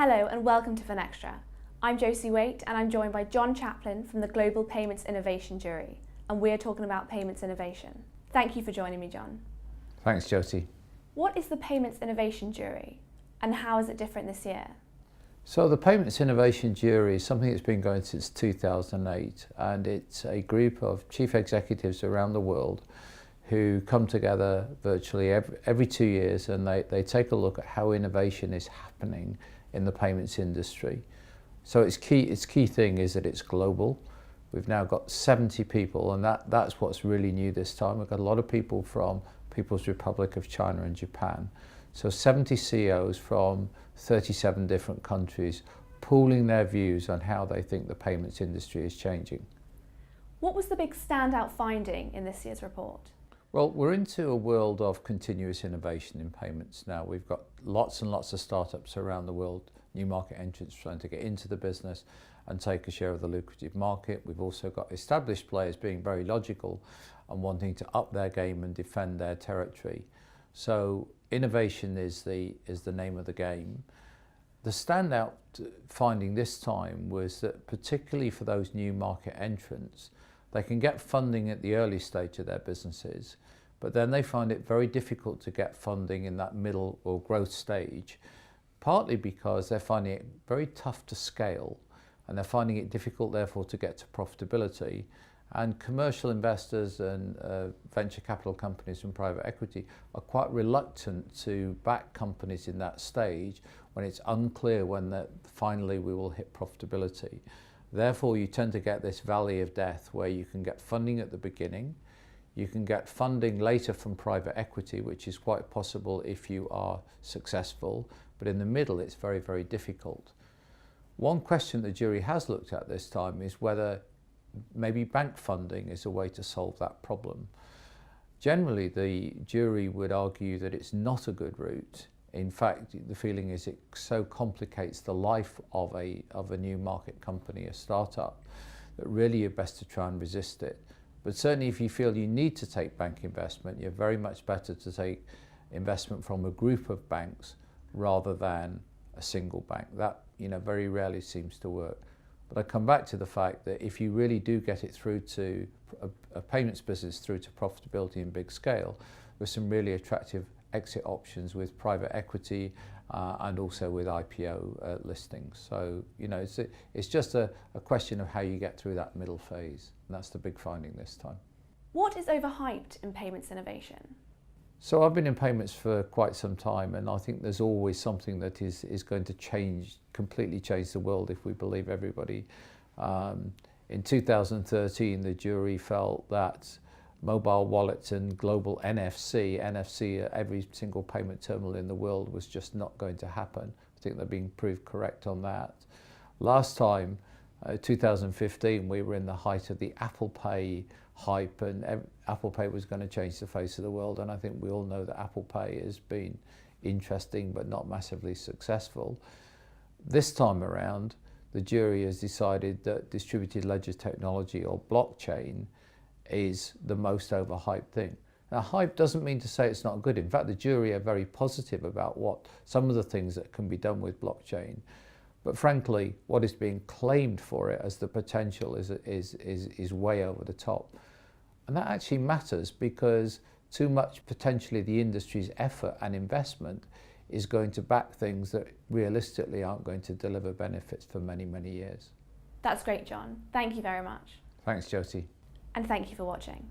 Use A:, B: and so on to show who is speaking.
A: Hello and welcome to Finextra. I'm Josie Waite and I'm joined by John Chaplin from the Global Payments Innovation Jury, and we're talking about payments innovation. Thank you for joining me, John.
B: Thanks, Josie.
A: What is the Payments Innovation Jury and how is it different this year?
B: So the Payments Innovation Jury is something that's been going since 2008, and it's a group of chief executives around the world who come together virtually every 2 years, and they take a look at how innovation is happening in the payments industry. So its key thing is that it's global. We've now got 70 people, and that's what's really new this time. We've got a lot of people from People's Republic of China and Japan. So 70 CEOs from 37 different countries pooling their views on how they think the payments industry is changing.
A: What was the big standout finding in this year's report?
B: Well, we're into a world of continuous innovation in payments now. We've got lots and lots of startups around the world, new market entrants trying to get into the business and take a share of the lucrative market. We've also got established players being very logical and wanting to up their game and defend their territory. So innovation is the name of the game. The standout finding this time was that particularly for those new market entrants, they can get funding at the early stage of their businesses, but then they find it very difficult to get funding in that middle or growth stage, partly because they're finding it very tough to scale and they're finding it difficult therefore to get to profitability. And commercial investors and venture capital companies and private equity are quite reluctant to back companies in that stage when it's unclear when finally we will hit profitability. Therefore, you tend to get this valley of death where you can get funding at the beginning, you can get funding later from private equity, which is quite possible if you are successful, but in the middle it's very, very difficult. One question the jury has looked at this time is whether maybe bank funding is a way to solve that problem. Generally, the jury would argue that it's not a good route. In fact, the feeling is it so complicates the life of a new market company, a startup, that really you're best to try and resist it. But certainly if you feel you need to take bank investment, you're very much better to take investment from a group of banks rather than a single bank. That, very rarely seems to work. But I come back to the fact that if you really do get it through to a payments business through to profitability in big scale, there's some really attractive exit options with private equity and also with IPO listings. So, it's just a question of how you get through that middle phase. And that's the big finding this time.
A: What is overhyped in payments innovation?
B: So I've been in payments for quite some time, and I think there's always something that is going to completely change the world if we believe everybody. In 2013, the jury felt that mobile wallets and global NFC at every single payment terminal in the world was just not going to happen. I think they're being proved correct on that. Last time, 2015, we were in the height of the Apple Pay hype, and Apple Pay was going to change the face of the world, and I think we all know that Apple Pay has been interesting but not massively successful. This time around, the jury has decided that distributed ledger technology, or blockchain, is the most overhyped thing. Now, hype doesn't mean to say it's not good. In fact, the jury are very positive about some of the things that can be done with blockchain. But frankly, what is being claimed for it as the potential is way over the top. And that actually matters because too much potentially the industry's effort and investment is going to back things that realistically aren't going to deliver benefits for many, many years.
A: That's great, John. Thank you very much.
B: Thanks, Josie.
A: And thank you for watching.